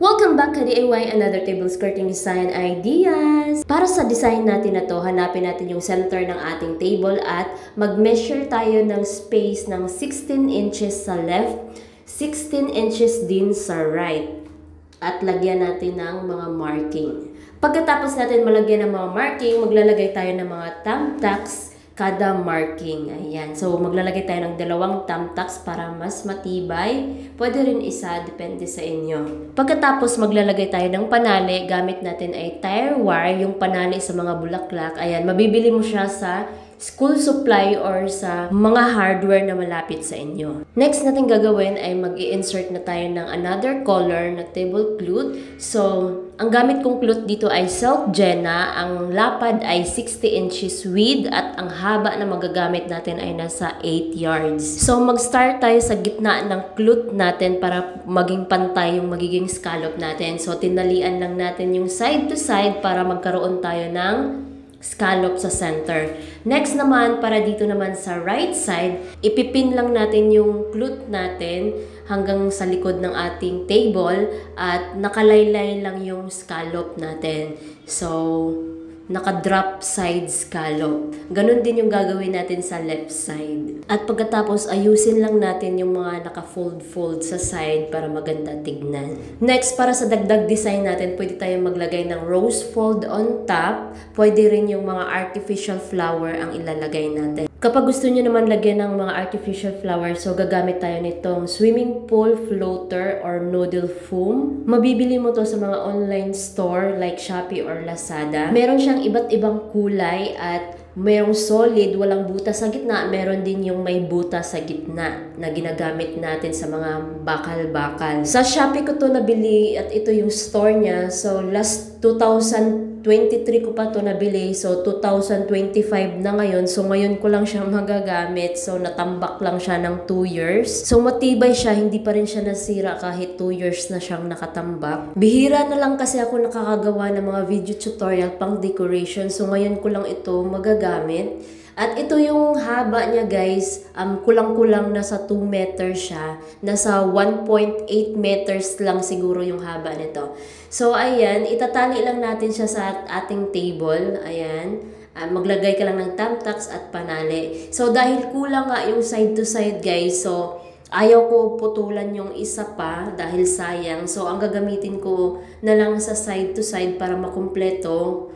Welcome back ka DIY, another table skirting design ideas. Para sa design natin na to, hanapin natin yung center ng ating table at mag-measure tayo ng space ng 16 inches sa left, 16 inches din sa right. At lagyan natin ng mga marking. Pagkatapos natin malagyan ng mga marking, maglalagay tayo ng mga thumbtacks kada marking. Ayan. So, maglalagay tayo ng 2 thumbtacks para mas matibay. Pwede rin isa, depende sa inyo. Pagkatapos, maglalagay tayo ng panali. Gamit natin ay tire wire, yung panali sa mga bulaklak. Ayan, mabibili mo siya sa school supply or sa mga hardware na malapit sa inyo. Next natin gagawin ay mag-i-insert na tayo ng another color na table cloth. So, ang gamit kong cloth dito ay Silk Jenna. Ang lapad ay 60 inches width at ang haba na magagamit natin ay nasa 8 yards. So, mag-start tayo sa gitna ng cloth natin para maging pantay yung magiging scallop natin. So, tinalian lang natin yung side to side para magkaroon tayo ng scallop sa center. Next naman, para dito naman sa right side, ipipin lang natin yung cloth natin hanggang sa likod ng ating table at nakalaylay lang yung scallop natin. So, naka-drop side scallop. Ganun din yung gagawin natin sa left side. At pagkatapos, ayusin lang natin yung mga naka-fold-fold sa side para maganda tignan. Next, para sa dagdag design natin, pwede tayong maglagay ng rose fold on top. Pwede rin yung mga artificial flower ang ilalagay natin. Kapag gusto nyo naman lagyan ng mga artificial flower, so gagamit tayo nitong swimming pool floater or noodle foam. Mabibili mo to sa mga online store like Shopee or Lazada. Meron siyang iba't ibang kulay at merong solid, walang butas sa gitna. Meron din yung may butas sa gitna na ginagamit natin sa mga bakal-bakal. Sa Shopee ko to nabili at ito yung store niya. So last 2023 ko pa to nabili. So 2025 na ngayon. So ngayon ko lang siya magagamit. So natambak lang siya ng 2 years. So matibay siya, hindi pa rin siya nasira kahit 2 years na siyang nakatambak. Bihira na lang kasi ako nakakagawa ng mga video tutorial pang decoration. So ngayon ko lang ito magagamit. At ito yung haba niya guys, kulang-kulang nasa 2 meters siya. Nasa 1.8 meters lang siguro yung haba nito. So ayan, itatali lang natin siya sa ating table. Ayan. Maglagay ka lang ng thumbtacks at panali. So dahil kulang nga yung side to side guys, so ayaw ko putulan yung isa pa dahil sayang. So ang gagamitin ko na lang sa side to side para makumpleto,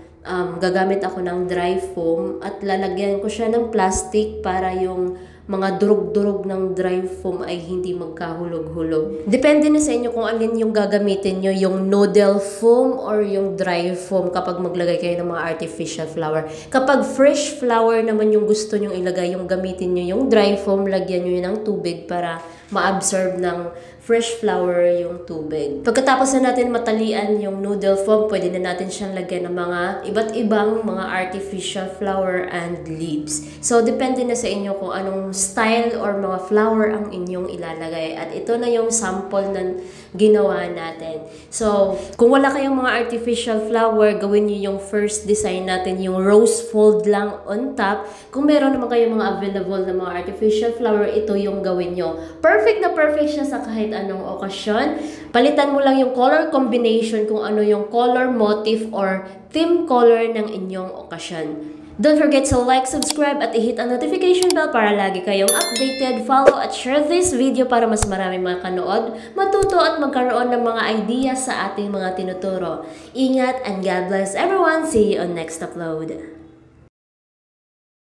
gagamit ako ng dry foam at lalagyan ko siya ng plastic para yung mga durog-durog ng dry foam ay hindi magkahulog-hulog. Depende na sa inyo kung alin yung gagamitin nyo, yung noodle foam or yung dry foam kapag maglagay kayo ng mga artificial flower. Kapag fresh flower naman yung gusto nyo ilagay, yung gamitin nyo yung dry foam, lagyan nyo yun ng tubig para ma-absorb ng fresh flower yung tubig. Pagkatapos na natin matalian yung noodle foam, pwede na natin siyang lagyan ng mga iba't ibang mga artificial flower and leaves. So, depende na sa inyo kung anong style or mga flower ang inyong ilalagay. At ito na yung sample na ginawa natin. So, kung wala kayong mga artificial flower, gawin nyo yung first design natin, yung rose fold lang on top. Kung meron naman kayong mga available na mga artificial flower, ito yung gawin nyo. Perfect na perfect siya sa kahit anong okasyon. Palitan mo lang yung color combination kung ano yung color motif or theme color ng inyong okasyon. Don't forget to like, subscribe at i-hit ang notification bell para lagi kayong updated. Follow at share this video para mas marami makanood, matuto at magkaroon ng mga ideas sa ating mga tinuturo. Ingat and God bless everyone. See you on next upload.